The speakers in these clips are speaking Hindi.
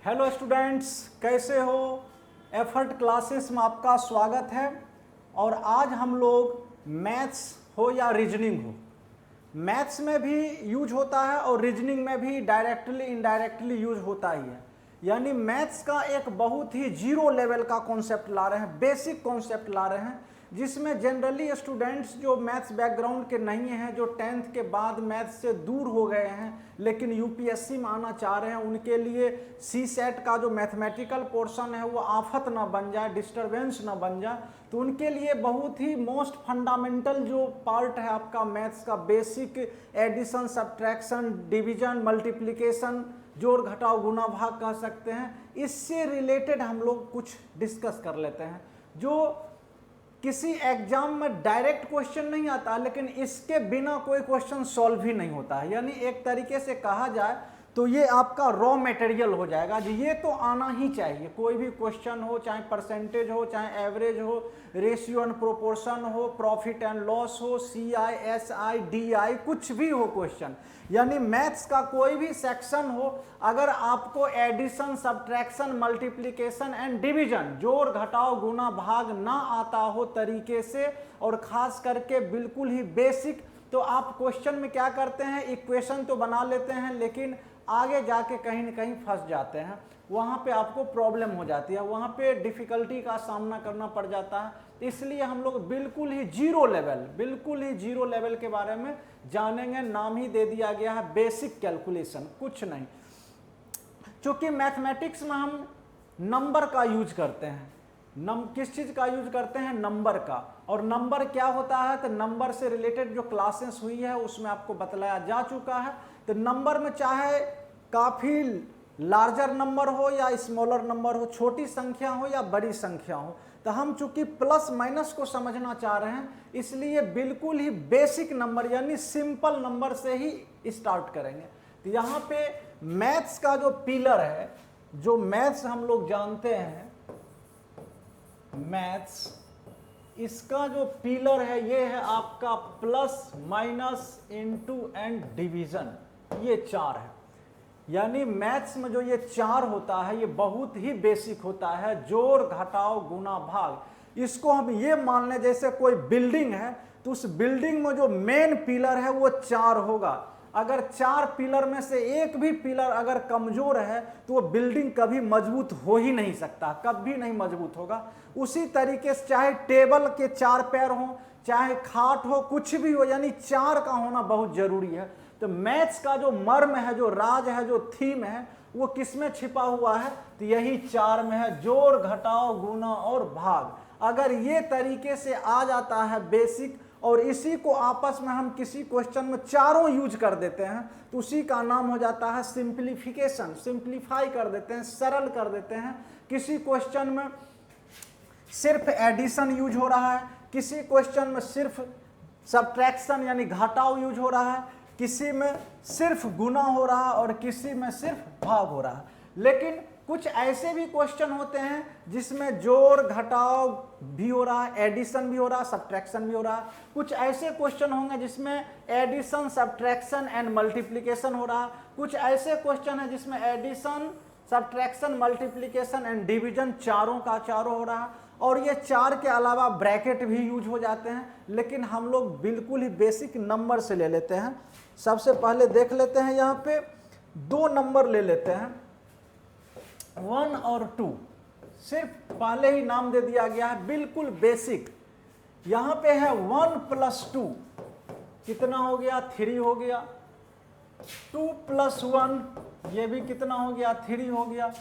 हेलो स्टूडेंट्स, कैसे हो। एफर्ट क्लासेस में आपका स्वागत है। और आज हम लोग मैथ्स हो या रीजनिंग हो, मैथ्स में भी यूज होता है और रीजनिंग में भी डायरेक्टली इनडायरेक्टली यूज होता ही है। यानी मैथ्स का एक बहुत ही जीरो लेवल का कॉन्सेप्ट ला रहे हैं, बेसिक कॉन्सेप्ट ला रहे हैं, जिसमें जनरली स्टूडेंट्स जो मैथ्स बैकग्राउंड के नहीं हैं, जो 10th के बाद मैथ्स से दूर हो गए हैं लेकिन यूपीएससी में आना चाह रहे हैं, उनके लिए सी सेट का जो मैथमेटिकल पोर्शन है वो आफत ना बन जाए, डिस्टरबेंस ना बन जाए। तो उनके लिए बहुत ही मोस्ट फंडामेंटल जो पार्ट है आपका मैथ्स का, basic addition, subtraction, division, multiplication, जोड़ घटाव गुणा भाग कह सकते हैं, इससे रिलेटेड हम लोग कुछ डिस्कस कर लेते हैं। जो किसी एग्जाम में डायरेक्ट क्वेश्चन नहीं आता, लेकिन इसके बिना कोई क्वेश्चन सॉल्व ही नहीं होता है। यानी एक तरीके से कहा जाए तो ये आपका रॉ मटेरियल हो जाएगा जी, ये तो आना ही चाहिए। कोई भी क्वेश्चन हो, चाहे परसेंटेज हो, चाहे एवरेज हो, रेशियो एंड प्रोपोर्शन हो, प्रॉफिट एंड लॉस हो, CI, SI, DI, कुछ भी हो क्वेश्चन, यानी मैथ्स का कोई भी सेक्शन हो, अगर आपको addition, subtraction, multiplication and division, जोड़ घटाव गुणा भाग ना आता हो तरीके से, और खास करके बिल्कुल ही बेसिक, तो आप क्वेश्चन में क्या करते हैं, इक्वेशन तो बना लेते हैं लेकिन आगे जाके कहीं ना कहीं फंस जाते हैं, वहाँ पे आपको प्रॉब्लम हो जाती है, वहाँ पे डिफिकल्टी का सामना करना पड़ जाता है। इसलिए हम लोग बिल्कुल ही जीरो लेवल के बारे में जानेंगे। नाम ही दे दिया गया है बेसिक कैलकुलेशन, कुछ नहीं। चूंकि मैथमेटिक्स में हम नंबर का यूज करते हैं, किस चीज का यूज करते हैं, नंबर का। और नंबर क्या होता है, तो नंबर से रिलेटेड जो क्लासेस हुई है उसमें आपको बतलाया जा चुका है। तो नंबर में चाहे काफी लार्जर नंबर हो या स्मॉलर नंबर हो, छोटी संख्या हो या बड़ी संख्या हो, तो हम चूंकि प्लस माइनस को समझना चाह रहे हैं, इसलिए बिल्कुल ही बेसिक नंबर यानी सिंपल नंबर से ही स्टार्ट करेंगे। तो यहाँ पे मैथ्स का जो पिलर है, जो मैथ्स हम लोग जानते हैं, मैथ्स इसका जो पिलर है ये है आपका plus, minus, into and division, ये चार है। यानी मैथ्स में जो ये चार होता है ये बहुत ही बेसिक होता है, जोड़ घटाव गुणा भाग। इसको हम ये मान लें जैसे कोई बिल्डिंग है, तो उस बिल्डिंग में जो मेन पिलर है वो चार होगा। अगर चार पिलर में से एक भी पिलर अगर कमजोर है तो वो बिल्डिंग कभी मजबूत हो ही नहीं सकता, कभी नहीं मजबूत होगा। उसी तरीके से चाहे टेबल के चार पैर हो, चाहे खाट हो, कुछ भी हो, यानी चार का होना बहुत जरूरी है। तो मैथ्स का जो मर्म है, जो राज है, जो थीम है, वो किसमें छिपा हुआ है, तो यही चार में है, जोड़ घटाव गुणा और भाग। अगर ये तरीके से आ जाता है बेसिक, और इसी को आपस में हम किसी क्वेश्चन में चारों यूज कर देते हैं, तो उसी का नाम हो जाता है सिंप्लीफिकेशन। सिंप्लीफाई कर देते हैं, सरल कर देते हैं। किसी क्वेश्चन में सिर्फ एडिशन यूज हो रहा है, किसी क्वेश्चन में सिर्फ सब्ट्रैक्शन यानी घटाव यूज हो रहा है, किसी में सिर्फ गुणा हो रहा है और किसी में सिर्फ भाग हो रहा है। लेकिन कुछ ऐसे भी क्वेश्चन होते हैं जिसमें जोड़ घटाव भी हो रहा है, एडिशन भी हो रहा है, सब्ट्रैक्शन भी हो रहा है। कुछ ऐसे क्वेश्चन होंगे जिसमें एडिशन, सब्ट्रैक्शन एंड मल्टीप्लिकेशन हो रहा है। कुछ ऐसे क्वेश्चन है जिसमें addition, subtraction, multiplication and division चारों का चारों हो रहा है। और ये चार के अलावा ब्रैकेट भी यूज हो जाते हैं। लेकिन हम लोग बिल्कुल ही बेसिक नंबर से ले लेते हैं। सबसे पहले देख लेते हैं, यहाँ पे दो नंबर ले लेते हैं, 1 और 2। सिर्फ पहले ही नाम दे दिया गया है, बिल्कुल बेसिक। यहाँ पे है 1 + 2, कितना हो गया, 3 हो गया। 2 + 1, ये भी कितना हो गया, 3 हो गया।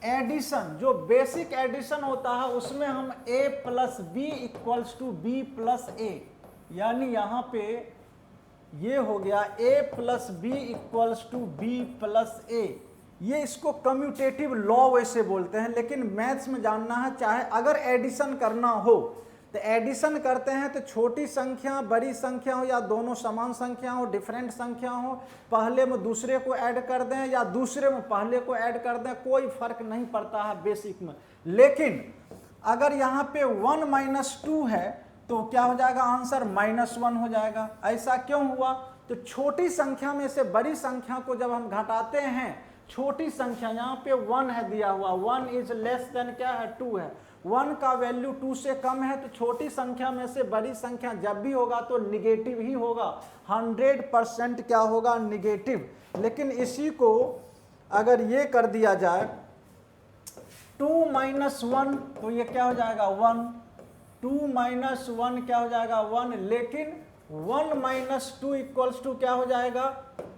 एडिशन, जो बेसिक एडिशन होता है उसमें हम a + b = b + a, यानी यहाँ पे ये हो गया a + b = b + a। ये इसको कम्यूटेटिव लॉ वैसे बोलते हैं। लेकिन मैथ्स में जानना है, चाहे अगर एडिशन करना हो तो एडिशन करते हैं तो छोटी संख्या, बड़ी संख्या हो, या दोनों समान संख्या हो, डिफरेंट संख्या हो, पहले में दूसरे को ऐड कर दें या दूसरे में पहले को ऐड कर दें, कोई फर्क नहीं पड़ता है बेसिक में। लेकिन अगर यहाँ पे 1 - 2 है तो क्या हो जाएगा, आंसर -1 हो जाएगा। ऐसा क्यों हुआ, तो छोटी संख्या में से बड़ी संख्या को जब हम घटाते हैं छोटी संख्या, यहाँ पे 1 है दिया हुआ, 1 इज लेस देन क्या है 2 है, 1 का वैल्यू 2 से कम है, तो छोटी संख्या में से बड़ी संख्या जब भी होगा तो निगेटिव ही होगा, 100% क्या होगा निगेटिव। लेकिन इसी को अगर ये कर दिया जाए 2 - 1 तो ये क्या हो जाएगा 1, 2 - 1 क्या हो जाएगा 1, लेकिन 1 - 2 इक्वल्स टू क्या हो जाएगा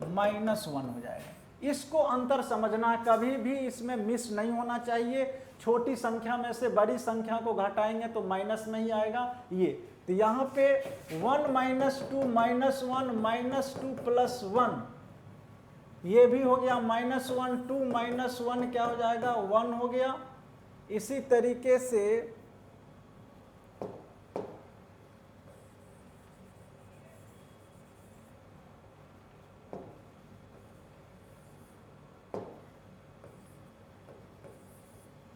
-1 हो जाएगा। इसको अंतर समझना है, कभी भी इसमें मिस नहीं होना चाहिए। छोटी संख्या में से बड़ी संख्या को घटाएंगे तो माइनस में ही आएगा ये। तो यहाँ पे 1 - 2 - 1 -2 + 1 ये भी हो गया -1, 2 - 1 क्या हो जाएगा 1 हो गया। इसी तरीके से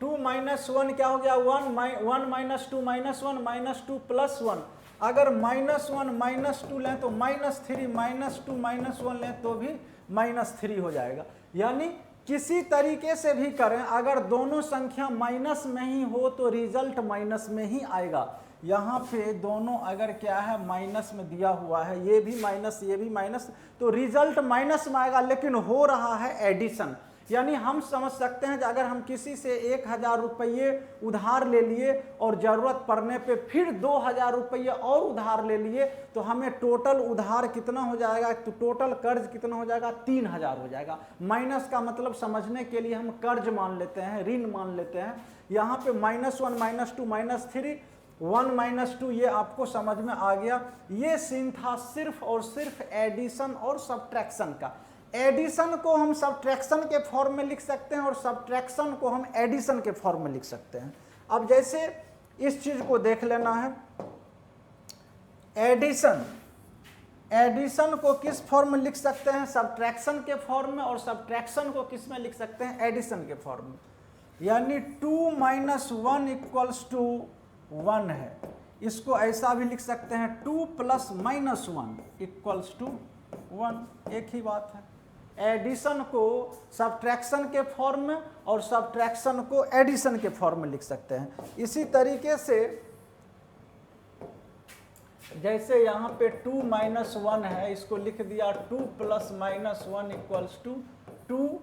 टू -1 क्या हो गया 1, 1 - 2 - 1 -2 + 1। अगर -1 -2 लें तो -3, -2 -1 लें तो भी -3 हो जाएगा। यानी किसी तरीके से भी करें, अगर दोनों संख्या माइनस में ही हो तो रिजल्ट माइनस में ही आएगा। यहाँ पे दोनों अगर क्या है माइनस में दिया हुआ है, ये भी माइनस ये भी माइनस, तो रिजल्ट माइनस में आएगा, लेकिन हो रहा है एडिशन। यानी हम समझ सकते हैं कि अगर हम किसी से 1000 रुपये उधार ले लिए और ज़रूरत पड़ने पे फिर 2000 रुपये और उधार ले लिए, तो हमें टोटल उधार कितना हो जाएगा, तो टोटल कर्ज कितना हो जाएगा 3000 हो जाएगा। माइनस का मतलब समझने के लिए हम कर्ज मान लेते हैं, ऋण मान लेते हैं। यहाँ पे -1 -2 -3 1 - 2 ये आपको समझ में आ गया। ये सीन था सिर्फ और सिर्फ एडिशन और सब्ट्रैक्शन का। एडिशन को हम सब्ट्रैक्शन के फॉर्म में लिख सकते हैं और सब्ट्रैक्शन को हम एडिशन के फॉर्म में लिख सकते हैं। अब जैसे इस चीज को देख लेना है, एडिशन को किस फॉर्म में लिख सकते हैं, सब्ट्रैक्शन के फॉर्म में, और सब्ट्रैक्शन को किस में लिख सकते हैं, एडिशन के फॉर्म में। यानी 2 - 1 = 1 है, इसको ऐसा भी लिख सकते हैं 2 + -1 = 1, एक ही बात है। एडिशन को सब्ट्रैक्शन के फॉर्म में और सब्ट्रैक्शन को एडिशन के फॉर्म में लिख सकते हैं। इसी तरीके से जैसे यहाँ पे 2 - 1 है, इसको लिख दिया 2 + -1 = 2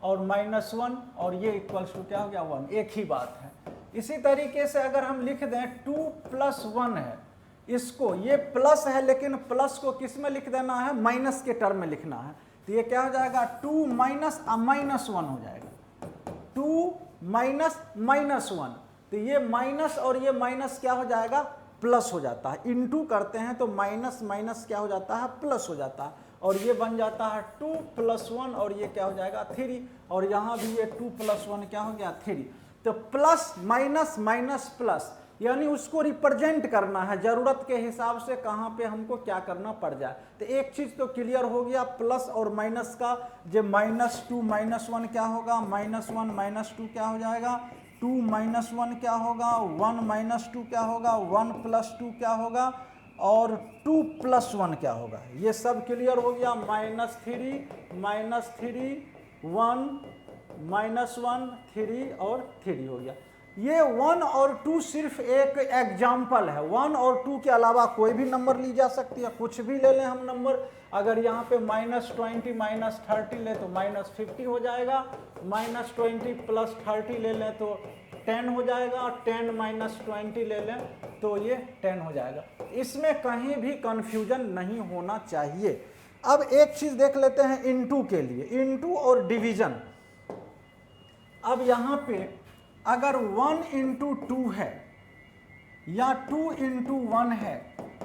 और -1, और ये इक्वल्स टू क्या हो गया 1, एक ही बात है। इसी तरीके से अगर हम लिख दें 2 + 1 है, इसको ये प्लस है लेकिन प्लस को किस में लिख देना है, माइनस के टर्म में लिखना है। तो ये क्या हो जाएगा 2 - -1 हो जाएगा, 2 - -1। तो ये माइनस और ये माइनस क्या हो जाएगा प्लस हो जाता है, इनटू करते हैं तो माइनस माइनस क्या हो जाता है प्लस हो जाता है, और ये बन जाता है 2 + 1 और ये क्या हो जाएगा 3, और यहाँ भी ये 2 + 1 क्या हो गया 3। तो प्लस माइनस माइनस प्लस, यानी उसको रिप्रेजेंट करना है जरूरत के हिसाब से कहाँ पे हमको क्या करना पड़ जाए। तो एक चीज तो क्लियर हो गया प्लस और माइनस का, जो -2 - 1 क्या होगा, -1 - 2 क्या हो जाएगा 2 - 1 क्या होगा 1 - 2 क्या होगा 1 + 2 क्या होगा, और 2 + 1 क्या होगा। ये सब क्लियर हो गया। -3 -1 -1 3 और 3 हो गया। ये 1 और 2 सिर्फ एक एग्जाम्पल है, 1 और 2 के अलावा कोई भी नंबर ली जा सकती है, कुछ भी ले लें हम नंबर। अगर यहाँ पे -20 -30 ले तो -50 हो जाएगा, -20 + 30 ले लें तो 10 हो जाएगा, 10 - 20 ले लें तो ये 10 हो जाएगा। इसमें कहीं भी कंफ्यूजन नहीं होना चाहिए। अब एक चीज देख लेते हैं इनटू के लिए, इनटू और डिवीजन। अब यहाँ पे अगर 1 × 2 है या 2 × 1 है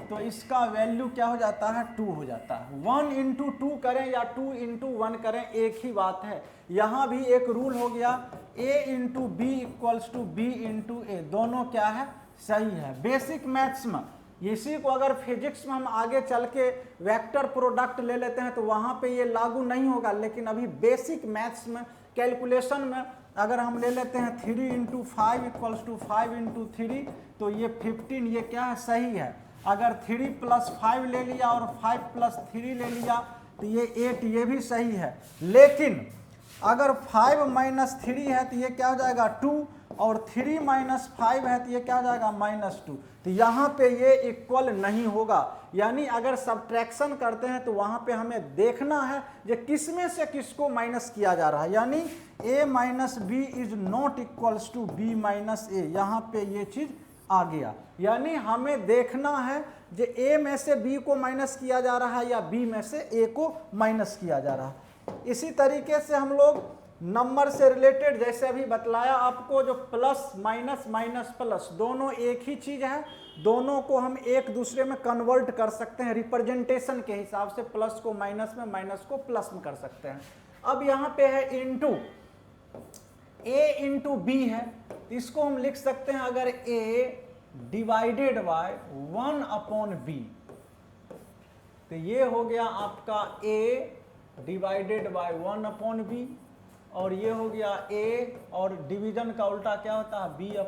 तो इसका वैल्यू क्या हो जाता है 2 हो जाता है। 1 × 2 करें या 2 × 1 करें एक ही बात है। यहाँ भी एक रूल हो गया a × b = b × a, दोनों क्या है सही है। बेसिक मैथ्स में इसी को अगर फिजिक्स में हम आगे चल के वेक्टर प्रोडक्ट ले लेते हैं तो वहाँ पे ये लागू नहीं होगा, लेकिन अभी बेसिक मैथ्स में कैलकुलेशन में अगर हम ले लेते हैं 3 × 5 = 5 × 3 तो ये 15, ये क्या है सही है। अगर 3 + 5 ले लिया और 5 + 3 ले लिया तो ये 8, ये भी सही है। लेकिन अगर 5 माइनस 3 है तो ये क्या हो जाएगा 2, और 3 माइनस 5 है तो ये क्या हो जाएगा -2। तो यहाँ पे ये इक्वल नहीं होगा, यानी अगर सब्ट्रैक्शन करते हैं तो वहाँ पे हमें देखना है कि किसमें से किसको माइनस किया जा रहा है, यानी a minus B is not equals to B minus A. यहाँ पे ये चीज़ आ गया, यानी हमें देखना है कि a में से b को माइनस किया जा रहा है या b में से a को माइनस किया जा रहा है। इसी तरीके से हम लोग नंबर से रिलेटेड जैसे अभी बतलाया आपको, जो प्लस माइनस माइनस प्लस दोनों एक ही चीज़ है, दोनों को हम एक दूसरे में कन्वर्ट कर सकते हैं रिप्रेजेंटेशन के हिसाब से, प्लस को माइनस में, माइनस को प्लस में कर सकते हैं। अब यहाँ पे है इनटू a इंटू बी है, इसको हम लिख सकते हैं अगर a डिवाइडेड बाय 1/b, तो ये हो गया आपका a डिवाइडेड बाय 1/b, और ये हो गया a, और डिवीजन का उल्टा क्या होता है b/a,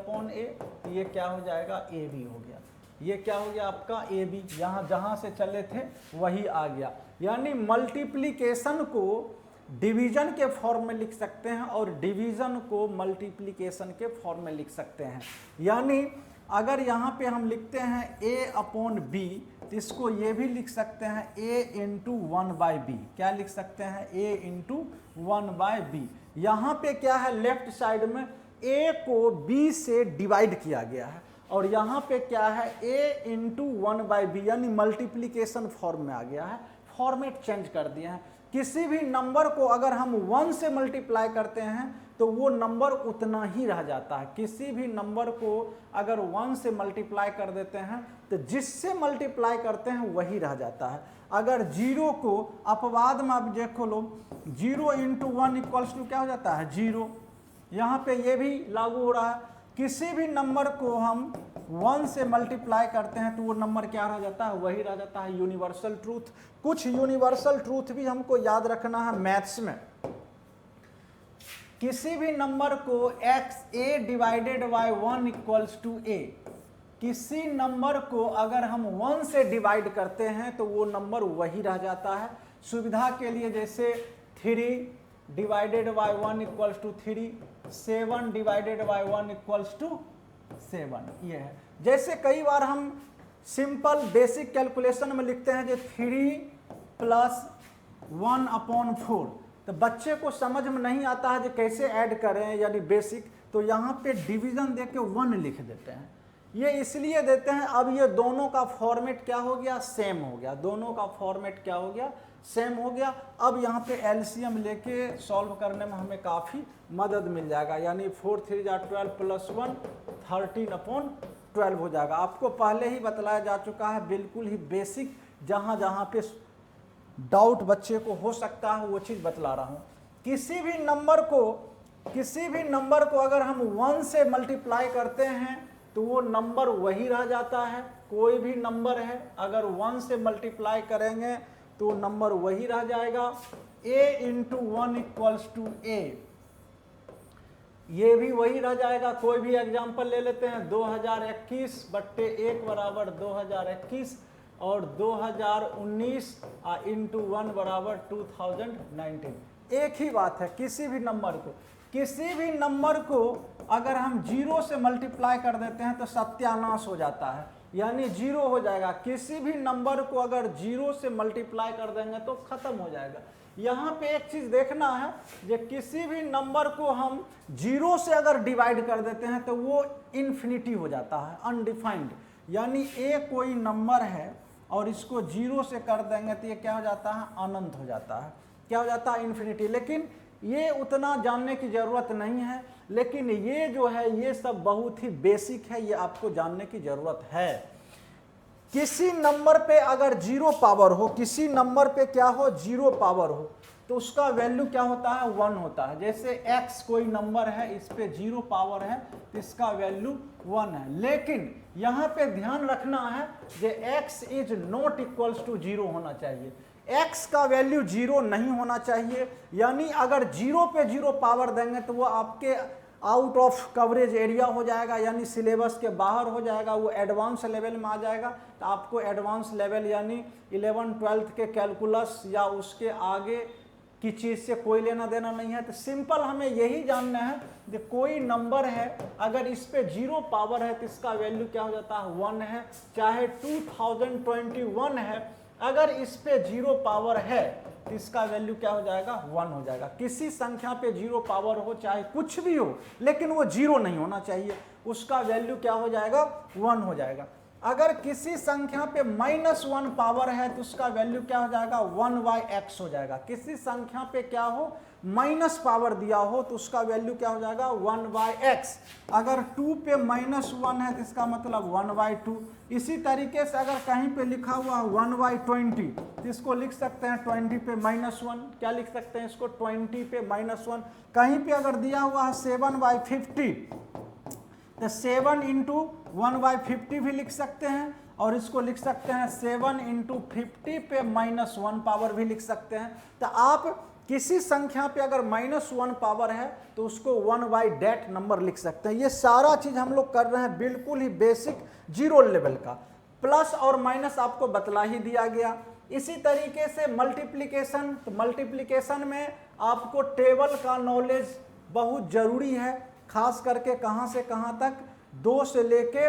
तो ये क्या हो जाएगा ab हो गया। ये क्या हो गया आपका ab, यहाँ जहाँ से चले थे वही आ गया। यानी मल्टीप्लिकेशन को डिवीजन के फॉर्म में लिख सकते हैं और डिवीजन को मल्टीप्लिकेशन के फॉर्म में लिख सकते हैं। यानी अगर यहाँ पे हम लिखते हैं a/b, तो इसको ये भी लिख सकते हैं a इंटू 1/b। क्या लिख सकते हैं a इंटू 1/b। यहाँ पे क्या है, लेफ्ट साइड में a को b से डिवाइड किया गया है, और यहाँ पे क्या है a इंटू 1/b, यानी मल्टीप्लिकेशन फॉर्म में आ गया है, फॉर्मेट चेंज कर दिया है। किसी भी नंबर को अगर हम 1 से मल्टीप्लाई करते हैं तो वो नंबर उतना ही रह जाता है। किसी भी नंबर को अगर 1 से मल्टीप्लाई कर देते हैं तो जिससे मल्टीप्लाई करते हैं वही रह जाता है। अगर 0 को अपवाद में आप देखो लो, 0 इंटू 1 इक्वल्स टू क्या हो जाता है 0। यहाँ पे ये भी लागू हो रहा है, किसी भी नंबर को हम 1 से मल्टीप्लाई करते हैं तो वो नंबर क्या रह जाता है, वही रह जाता है। यूनिवर्सल ट्रूथ, कुछ यूनिवर्सल ट्रूथ भी हमको याद रखना है मैथ्स में। किसी भी नंबर को a divided by 1 equals to a, किसी नंबर को अगर हम 1 से डिवाइड करते हैं तो वो नंबर वही रह जाता है। सुविधा के लिए जैसे 3 divided by 1 equals to 3, 7 divided by 1 equals to 7, ये है। जैसे कई बार हम सिंपल बेसिक कैलकुलेशन में लिखते हैं जो 3 प्लस 1/4, तो बच्चे को समझ में नहीं आता है जो कैसे ऐड करें, यानी बेसिक, तो यहाँ पे डिवीजन देके 1 लिख देते हैं। ये इसलिए देते हैं, अब ये दोनों का फॉर्मेट क्या हो गया, सेम हो गया। दोनों का फॉर्मेट क्या हो गया, सेम हो गया। अब यहाँ पे एलसीएम लेके सॉल्व करने में हमें काफ़ी मदद मिल जाएगा, यानी 4 3 जा 12 प्लस 1 13/12 हो जाएगा। आपको पहले ही बतलाया जा चुका है, बिल्कुल ही बेसिक, जहाँ जहाँ पे डाउट बच्चे को हो सकता है वो चीज़ बतला रहा हूँ। किसी भी नंबर को अगर हम 1 से मल्टीप्लाई करते हैं तो वो नंबर वही रह जाता है। कोई भी नंबर है अगर 1 से मल्टीप्लाई करेंगे तो नंबर वही रह जाएगा। a into 1 equals to a, ये भी वही रह जाएगा। कोई भी एग्जाम्पल ले लेते हैं, 2021/1 बराबर 2021 और 2019 इंटू 1 बराबर 2019। एक ही बात है। किसी भी नंबर को अगर हम 0 से मल्टीप्लाई कर देते हैं तो सत्यानाश हो जाता है, यानी 0 हो जाएगा। किसी भी नंबर को अगर 0 से मल्टीप्लाई कर देंगे तो खत्म हो जाएगा। यहाँ पे एक चीज़ देखना है, कि किसी भी नंबर को हम 0 से अगर डिवाइड कर देते हैं तो वो इन्फिनिटी हो जाता है, अनडिफाइंड। यानी a कोई नंबर है और इसको 0 से कर देंगे तो ये क्या हो जाता है, अनंत हो जाता है। क्या हो जाता है, इन्फिनिटी। लेकिन ये उतना जानने की ज़रूरत नहीं है, लेकिन ये जो है ये सब बहुत ही बेसिक है, ये आपको जानने की ज़रूरत है। किसी नंबर पे अगर 0 पावर हो, किसी नंबर पे क्या हो, 0 पावर हो, तो उसका वैल्यू क्या होता है, 1 होता है। जैसे x कोई नंबर है, इस पे 0 पावर है तो इसका वैल्यू 1 है। लेकिन यहाँ पे ध्यान रखना है कि x is not equals to 0 होना चाहिए। x का वैल्यू 0 नहीं होना चाहिए, यानी अगर 0 पे 0 पावर देंगे तो वो आपके आउट ऑफ कवरेज एरिया हो जाएगा, यानी सिलेबस के बाहर हो जाएगा, वो एडवांस लेवल में आ जाएगा। तो आपको एडवांस लेवल यानी 11th 12th के कैलकुलस या उसके आगे की चीज़ से कोई लेना देना नहीं है। तो सिंपल हमें यही जानना है कि कोई नंबर है, अगर इस पे 0 पावर है तो इसका वैल्यू क्या हो जाता है, 1 है। चाहे 2021 है, अगर इस पे 0 पावर है तो इसका वैल्यू क्या हो जाएगा, 1 हो जाएगा। किसी संख्या पे 0 पावर हो, चाहे कुछ भी हो, लेकिन वो 0 नहीं होना चाहिए, उसका वैल्यू क्या हो जाएगा, 1 हो जाएगा। अगर किसी संख्या पे -1 पावर है तो उसका वैल्यू क्या हो जाएगा, 1/x हो जाएगा। किसी संख्या पे क्या हो, माइनस पावर दिया हो तो उसका वैल्यू क्या हो जाएगा, 1/x। अगर 2 पे -1 है तो इसका मतलब 1/2। इसी तरीके से अगर कहीं पे लिखा हुआ 1/20 तो इसको लिख सकते हैं 20 पे -1। क्या लिख सकते हैं इसको, 20 पे -1। कहीं पे अगर दिया हुआ है 7/50 तो 7 × 1/50 भी लिख सकते हैं, और इसको लिख सकते हैं 7 × 50 पे -1 पावर भी लिख सकते हैं। तो आप किसी संख्या पे अगर -1 पावर है तो उसको 1/that नंबर लिख सकते हैं। ये सारा चीज हम लोग कर रहे हैं बिल्कुल ही बेसिक 0 लेवल का। प्लस और माइनस आपको बतला ही दिया गया। इसी तरीके से मल्टीप्लिकेशन, तो मल्टीप्लिकेशन में आपको टेबल का नॉलेज बहुत जरूरी है, खास करके कहाँ से कहाँ तक, 2 से लेके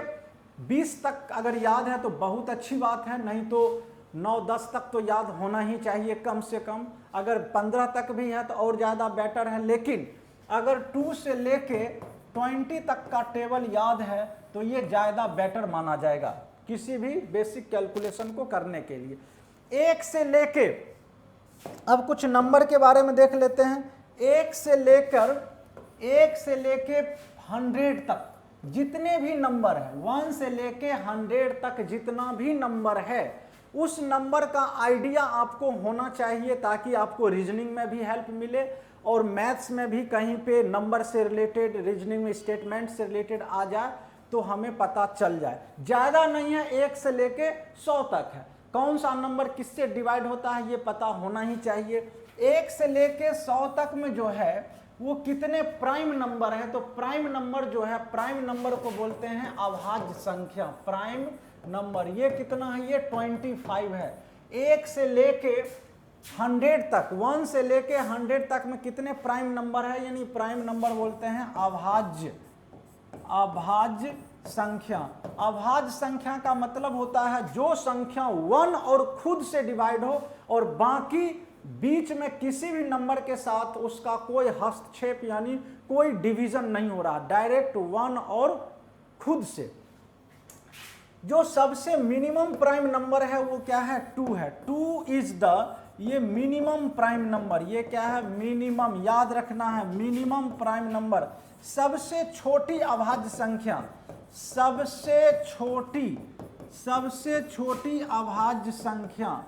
20 तक अगर याद है तो बहुत अच्छी बात है, नहीं तो 9-10 तक तो याद होना ही चाहिए कम से कम। अगर 15 तक भी है तो और ज़्यादा बेटर है, लेकिन अगर 2 से लेके 20 तक का टेबल याद है तो ये ज़्यादा बेटर माना जाएगा किसी भी बेसिक कैलकुलेशन को करने के लिए। 1 से लेके, अब कुछ नंबर के बारे में देख लेते हैं। 1 से लेके 100 तक जितने भी नंबर है, 1 से लेके 100 तक जितना भी नंबर है, उस नंबर का आइडिया आपको होना चाहिए, ताकि आपको रीजनिंग में भी हेल्प मिले और मैथ्स में भी कहीं पे नंबर से रिलेटेड, रीजनिंग में स्टेटमेंट से रिलेटेड आ जाए तो हमें पता चल जाए। ज़्यादा नहीं है, 1 से लेके 100 तक है, कौन सा नंबर किससे डिवाइड होता है ये पता होना ही चाहिए। 1 से लेके 100 तक में जो है वो कितने प्राइम नंबर है, तो प्राइम नंबर जो है, प्राइम नंबर को बोलते हैं अभाज्य संख्या। प्राइम नंबर ये कितना है, ये 25 है। 1 से लेके 100 तक, 1 से लेके 100 तक में कितने प्राइम नंबर है, यानी प्राइम नंबर बोलते हैं अभाज्य संख्या। अभाज्य संख्या का मतलब होता है जो संख्या 1 और खुद से डिवाइड हो और बाकी बीच में किसी भी नंबर के साथ उसका कोई हस्तक्षेप यानी कोई डिवीजन नहीं हो रहा, डायरेक्ट 1 और खुद से। जो सबसे मिनिमम प्राइम नंबर है वो क्या है, 2 है। 2 इज द, ये मिनिमम प्राइम नंबर, ये क्या है, मिनिमम, याद रखना है, मिनिमम प्राइम नंबर। सबसे छोटी अभाज्य संख्या, सबसे छोटी अभाज्य संख्या,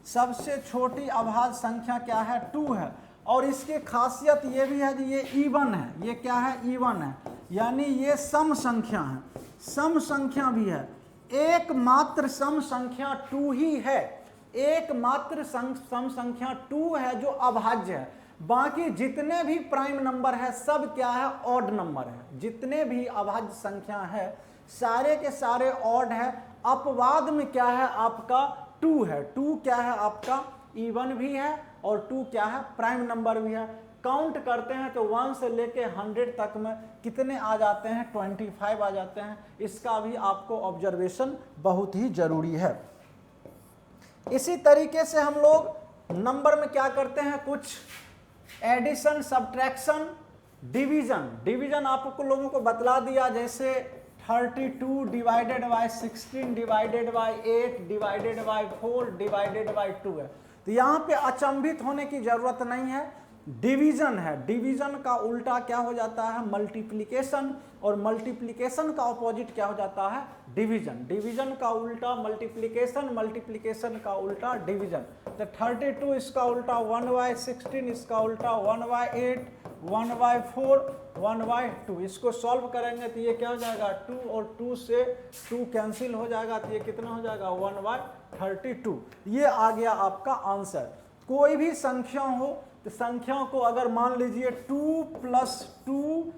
सबसे छोटी अभाज्य संख्या क्या है, 2 है। और इसकी खासियत ये भी है कि ये इवन है, ये क्या है, इवन है, यानी ये सम संख्या है, सम संख्या भी है। एकमात्र सम संख्या 2 ही है, एकमात्र सम संख्या 2 है जो अभाज्य है। बाकी जितने भी प्राइम नंबर है सब क्या है, ऑड नंबर है। जितने भी अभाज्य संख्या है सारे के सारे ऑड है। अपवाद में क्या है आपका, 2 है। 2 क्या है आपका, इवन भी है, और 2 क्या है, प्राइम नंबर भी है। काउंट करते हैं तो 1 से लेके 100 तक में कितने आ जाते हैं, 25 आ जाते हैं। इसका भी आपको ऑब्जर्वेशन बहुत ही जरूरी है। इसी तरीके से हम लोग नंबर में क्या करते हैं, कुछ एडिशन, सब्ट्रैक्शन, डिवीजन आपको लोगों को बतला दिया, जैसे 32 divided by 16 divided by 8 divided by 4 divided by 2 है। तो यहाँ पे अचंभित होने की जरूरत नहीं है, डिवीजन है। डिवीजन का उल्टा क्या हो जाता है, मल्टीप्लिकेशन, और मल्टीप्लिकेशन का ऑपोजिट क्या हो जाता है, डिवीजन। डिवीजन का उल्टा मल्टीप्लिकेशन, मल्टीप्लिकेशन का उल्टा डिवीजन। तो 32 इसका उल्टा 1/16, इसका उल्टा 1/8, 1/4, 1/2। इसको सॉल्व करेंगे तो ये क्या हो जाएगा, 2 और 2 से 2 कैंसिल हो जाएगा, तो ये कितना हो जाएगा, 1/32। ये आ गया आपका आंसर। कोई भी संख्या हो तो संख्याओं को अगर मान लीजिए 2 + 2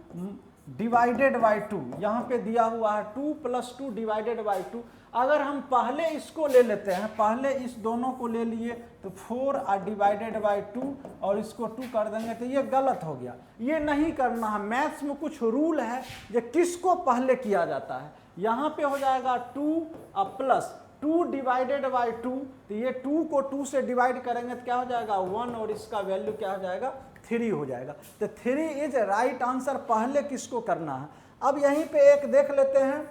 डिवाइडेड बाई 2, यहाँ पे दिया हुआ है 2 + 2 डिवाइडेड बाई 2। अगर हम पहले इसको ले लेते हैं, पहले इस दोनों को ले लिए तो 4 डिवाइडेड बाई 2 और इसको 2 कर देंगे तो ये गलत हो गया। ये नहीं करना है, मैथ्स में कुछ रूल है जो किसको पहले किया जाता है। यहाँ पे हो जाएगा 2 प्लस 2 डिवाइडेड बाई 2, तो ये 2 को 2 से डिवाइड करेंगे तो क्या हो जाएगा 1 और इसका वैल्यू क्या हो जाएगा 3 हो जाएगा। तो 3 इज राइट आंसर। पहले किसको करना है। अब यहीं पे एक देख लेते हैं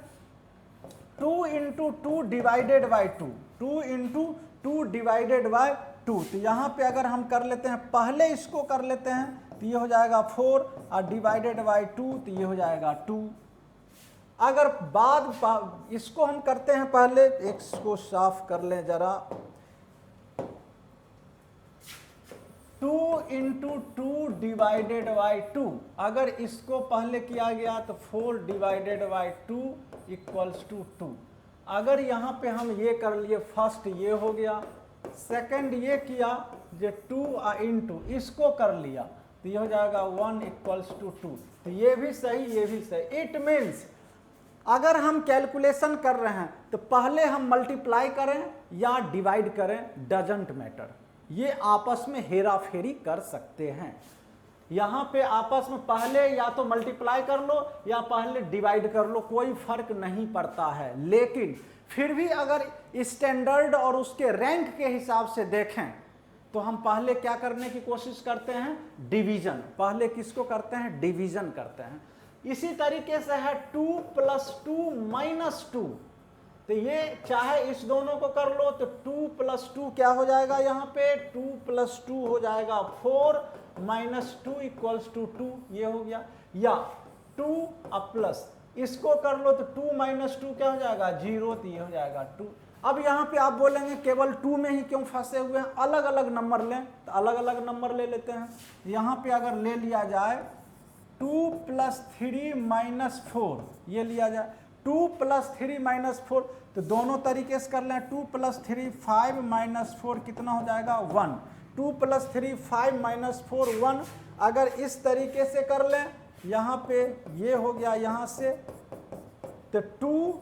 2 × 2 डिवाइडेड बाई 2, 2 × 2 डिवाइडेड बाई 2। तो यहाँ पे अगर हम कर लेते हैं, पहले इसको कर लेते हैं तो ये हो जाएगा 4 और डिवाइडेड बाई 2 तो ये हो जाएगा 2। अगर बाद इसको हम करते हैं, पहले इसको साफ कर लें जरा, 2 × 2 डिवाइडेड बाई 2। अगर इसको पहले किया गया तो 4 डिवाइडेड बाई 2 इक्वल्स टू 2। अगर यहाँ पे हम ये कर लिए, फर्स्ट ये हो गया, सेकंड ये किया जो 2 × इसको कर लिया तो ये हो जाएगा 1 इक्वल्स टू 2। तो ये भी सही, ये भी सही। इट मीन्स अगर हम कैलकुलेशन कर रहे हैं तो पहले हम मल्टीप्लाई करें या डिवाइड करें, डजंट मैटर। ये आपस में हेरा फेरी कर सकते हैं। यहाँ पे आपस में पहले या तो मल्टीप्लाई कर लो या पहले डिवाइड कर लो, कोई फर्क नहीं पड़ता है। लेकिन फिर भी अगर स्टैंडर्ड और उसके रैंक के हिसाब से देखें तो हम पहले क्या करने की कोशिश करते हैं, डिवीजन। पहले किसको करते हैं, डिवीजन करते हैं। इसी तरीके से है 2 + 2 - 2। तो ये चाहे इस दोनों को कर लो तो 2 + 2 क्या हो जाएगा, यहाँ पे 2 + 2 हो जाएगा 4 - 2 इक्वल्स टू 2, ये हो गया। या 2 प्लस इसको कर लो तो 2 - 2 क्या हो जाएगा 0, तो ये हो जाएगा 2। अब यहाँ पे आप बोलेंगे केवल 2 में ही क्यों फंसे हुए हैं, अलग अलग नंबर लें, तो अलग अलग नंबर ले लेते हैं। यहाँ पे अगर ले लिया जाए 2 + 3 - 4, ये लिया जाए 2 + 3 - 4, तो दोनों तरीके से कर लें। 2 + 3 5 - 4 कितना हो जाएगा 1। 2 + 3 5 - 4 1। अगर इस तरीके से कर लें, यहाँ पे ये हो गया यहाँ से, तो 2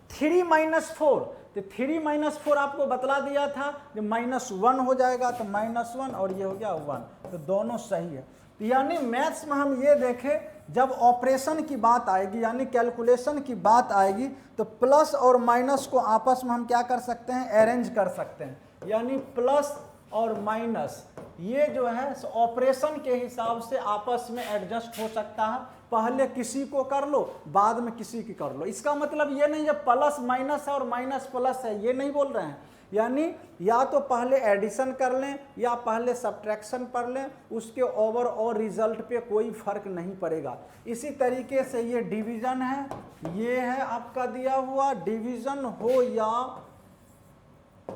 3 - 4, तो 3 - 4 आपको बतला दिया था जो -1 हो जाएगा, तो -1 और ये हो गया 1, तो दोनों सही है। तो यानी मैथ्स में हम ये देखें, जब ऑपरेशन की बात आएगी यानी कैलकुलेशन की बात आएगी तो प्लस और माइनस को आपस में हम क्या कर सकते हैं, अरेंज कर सकते हैं। यानी प्लस और माइनस ये जो है ऑपरेशन के हिसाब से आपस में एडजस्ट हो सकता है। पहले किसी को कर लो, बाद में किसी की कर लो। इसका मतलब ये नहीं जब प्लस माइनस है और माइनस प्लस है, ये नहीं बोल रहे हैं। यानी या तो पहले एडिशन कर लें या पहले सब्ट्रैक्शन कर लें, उसके ओवरऑल रिजल्ट पे कोई फर्क नहीं पड़ेगा। इसी तरीके से ये डिवीजन है, ये है आपका दिया हुआ डिवीजन हो या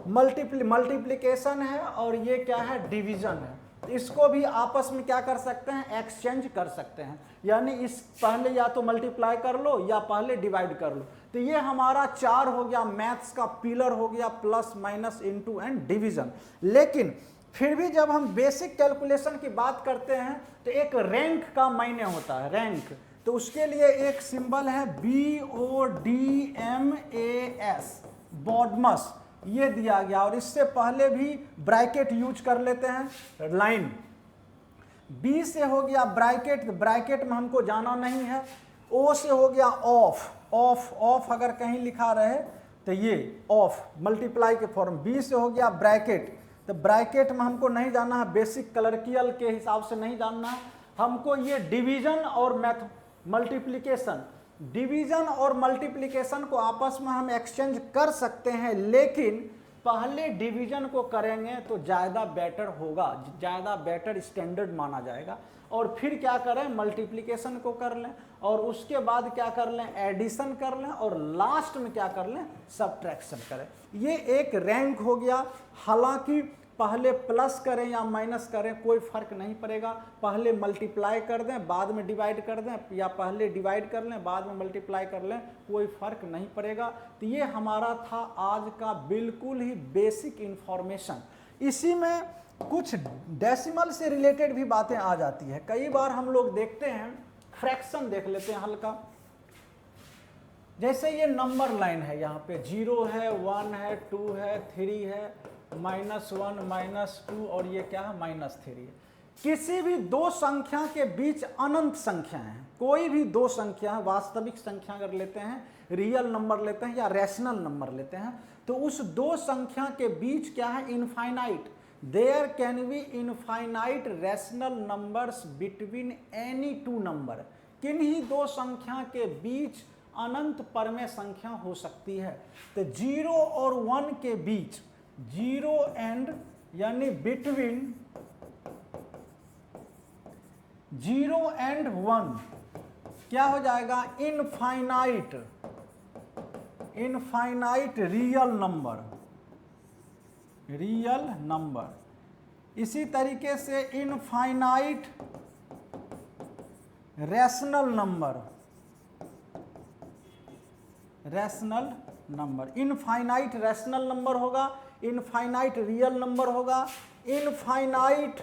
मल्टीप्लिकेशन है, और ये क्या है डिवीजन है। इसको भी आपस में क्या कर सकते हैं, एक्सचेंज कर सकते हैं। यानी इस पहले या तो मल्टीप्लाई कर लो या पहले डिवाइड कर लो। तो ये हमारा 4 हो गया, मैथ्स का पिलर हो गया, plus minus into and division. लेकिन फिर भी जब हम बेसिक कैलकुलेशन की बात करते हैं तो एक रैंक का मायने होता है, रैंक। तो उसके लिए एक सिंबल है BODMAS, बॉडमस, ये दिया गया। और इससे पहले भी ब्रैकेट यूज कर लेते हैं, लाइन बी से हो गया ब्रैकेट, ब्रैकेट में हमको जाना नहीं है। ओ से हो गया ऑफ, ऑफ ऑफ अगर कहीं लिखा रहे तो ये ऑफ मल्टीप्लाई के फॉर्म। बी से हो गया ब्रैकेट, तो ब्रैकेट में हमको नहीं जाना है, बेसिक कलरकियल के हिसाब से नहीं जानना है हमको। ये डिवीजन और मल्टीप्लिकेशन, डिवीजन और मल्टीप्लिकेशन को आपस में हम एक्सचेंज कर सकते हैं, लेकिन पहले डिवीजन को करेंगे तो ज़्यादा बेटर होगा, ज़्यादा बेटर स्टैंडर्ड माना जाएगा। और फिर क्या करें, मल्टीप्लिकेशन को कर लें, और उसके बाद क्या कर लें, एडिशन कर लें, और लास्ट में क्या कर लें, सब्ट्रैक्शन करें। ये एक रैंक हो गया। हालांकि पहले प्लस करें या माइनस करें कोई फर्क नहीं पड़ेगा, पहले मल्टीप्लाई कर दें बाद में डिवाइड कर दें, या पहले डिवाइड कर लें बाद में मल्टीप्लाई कर लें, कोई फर्क नहीं पड़ेगा। तो ये हमारा था आज का बिल्कुल ही बेसिक इंफॉर्मेशन। इसी में कुछ डेसिमल से रिलेटेड भी बातें आ जाती है। कई बार हम लोग देखते हैं फ्रैक्शन देख लेते हैं हल्का। जैसे ये नंबर लाइन है, यहाँ पे 0 है, 1 है, 2 है, 3 है, -1 -2 और ये क्या है -3 है। किसी भी दो संख्या के बीच अनंत संख्या है, कोई भी दो संख्या है, वास्तविक संख्या अगर लेते हैं, रियल नंबर लेते हैं या रैशनल नंबर लेते हैं, तो उस दो संख्या के बीच क्या है, infinite, there can be infinite rational numbers between any two number. किन्हीं दो संख्या के बीच अनंत परमेय संख्या हो सकती है। तो 0 और 1 के बीच, 0 एंड यानी बिटवीन 0 एंड 1 क्या हो जाएगा, infinite, infinite real number, real number. इसी तरीके से infinite rational number, rational number, infinite rational number होगा, इनफाइनाइट रियल नंबर होगा, infinite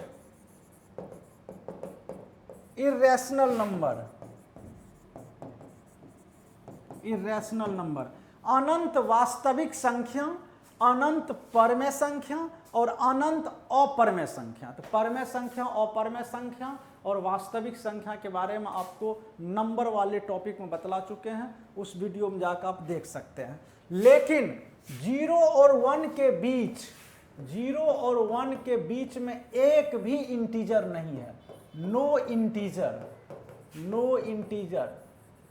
irrational number, irrational number. अनंत वास्तविक संख्या, अनंत परमेय संख्या और अनंत अपरमेय संख्या। तो परमेय संख्या, अपरमेय संख्या और वास्तविक संख्या के बारे में आपको नंबर वाले टॉपिक में बतला चुके हैं, उस वीडियो में जाकर आप देख सकते हैं। लेकिन 0 और 1 के बीच, 0 और 1 के बीच में एक भी इंटीजर नहीं है, नो इंटीजर, नो इंटीजर,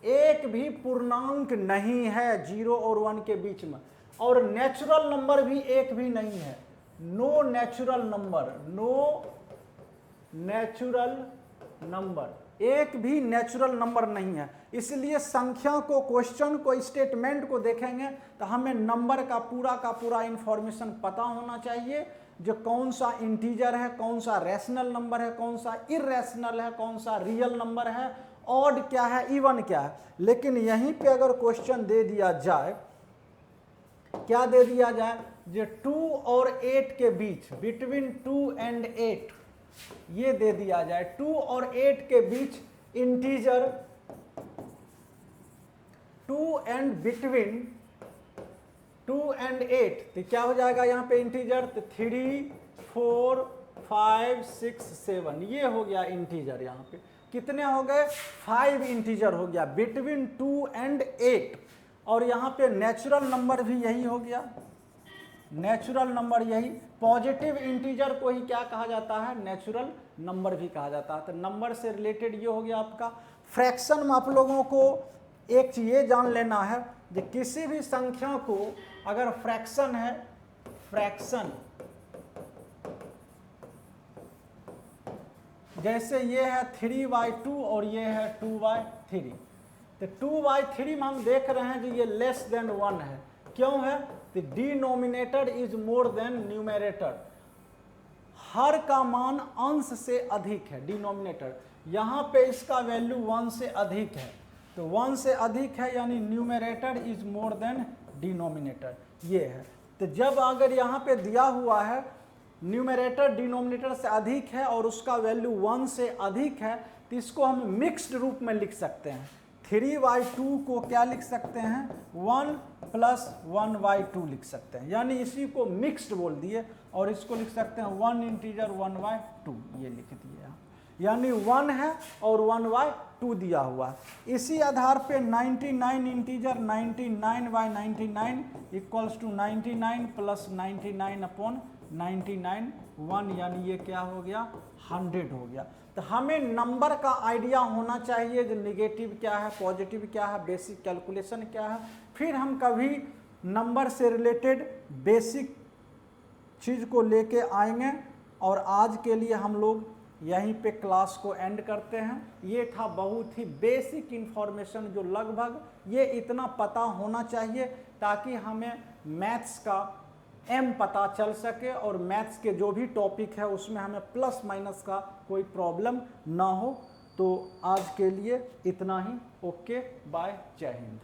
एक भी पूर्णांक नहीं है 0 और 1 के बीच में, और नेचुरल नंबर भी एक भी नहीं है, no natural number, no natural number, एक भी नेचुरल नंबर नहीं है। इसलिए संख्या को, क्वेश्चन को, स्टेटमेंट को देखेंगे तो हमें नंबर का पूरा इंफॉर्मेशन पता होना चाहिए, जो कौन सा इंटीजर है, कौन सा रैशनल नंबर है, कौन सा इर्रेशनल है, कौन सा रियल नंबर है, ऑड क्या है, इवन क्या है। लेकिन यहीं पे अगर क्वेश्चन दे दिया जाए, क्या दे दिया जाए, जो 2 और 8 के बीच, बिटवीन 2 एंड 8, ये दे दिया जाए 2 और 8 के बीच इंटीजर, 2 एंड बिटवीन 2 एंड 8, तो क्या हो जाएगा यहाँ पे इंटीजर, तो 3 4 5 6 7, ये हो गया इंटीजर। यहाँ पे कितने हो गए, 5 इंटीजर हो गया बिटवीन 2 एंड 8। और यहाँ पे नेचुरल नंबर भी यही हो गया, नेचुरल नंबर यही, पॉजिटिव इंटीजर को ही क्या कहा जाता है, नेचुरल नंबर भी कहा जाता है। तो नंबर से रिलेटेड ये हो गया आपका। फ्रैक्शन में आप लोगों को एक चीज ये जान लेना है कि किसी भी संख्या को अगर फ्रैक्शन है, फ्रैक्शन जैसे ये है 3/2 और ये है 2/3, तो 2/3 में हम देख रहे हैं कि ये लेस देन 1 है, क्यों है, तो denominator is more than numerator, हर का मान अंश से अधिक है, डिनोमिनेटर, यहाँ पे इसका वैल्यू 1 से अधिक है, तो 1 से अधिक है यानी numerator is more than denominator, ये है। तो जब अगर यहाँ पे दिया हुआ है न्यूमरेटर डिनोमिनेटर से अधिक है और उसका वैल्यू 1 से अधिक है, तो इसको हम मिक्स्ड रूप में लिख सकते हैं। 3/2 को क्या लिख सकते हैं, 1 + 1/2 लिख सकते हैं, यानी इसी को मिक्स्ड बोल दिए, और इसको लिख सकते हैं 1 इंटीजर 1/2, ये लिख दिए यहाँ, यानी 1 है और 1/2 दिया हुआ है। इसी आधार पे 99 इंटीजर 99/99 = 99 + 99/99 1, यानी ये क्या हो गया, 100 हो गया। तो हमें नंबर का आइडिया होना चाहिए, जो नेगेटिव क्या है, पॉजिटिव क्या है, बेसिक कैलकुलेशन क्या है, फिर हम कभी नंबर से रिलेटेड बेसिक चीज़ को लेके आएंगे। और आज के लिए हम लोग यहीं पे क्लास को एंड करते हैं। ये था बहुत ही बेसिक इन्फॉर्मेशन, जो लगभग ये इतना पता होना चाहिए ताकि हमें मैथ्स का एम पता चल सके, और मैथ्स के जो भी टॉपिक है उसमें हमें प्लस माइनस का कोई प्रॉब्लम ना हो। तो आज के लिए इतना ही। ओके, बाय, जय हिंद।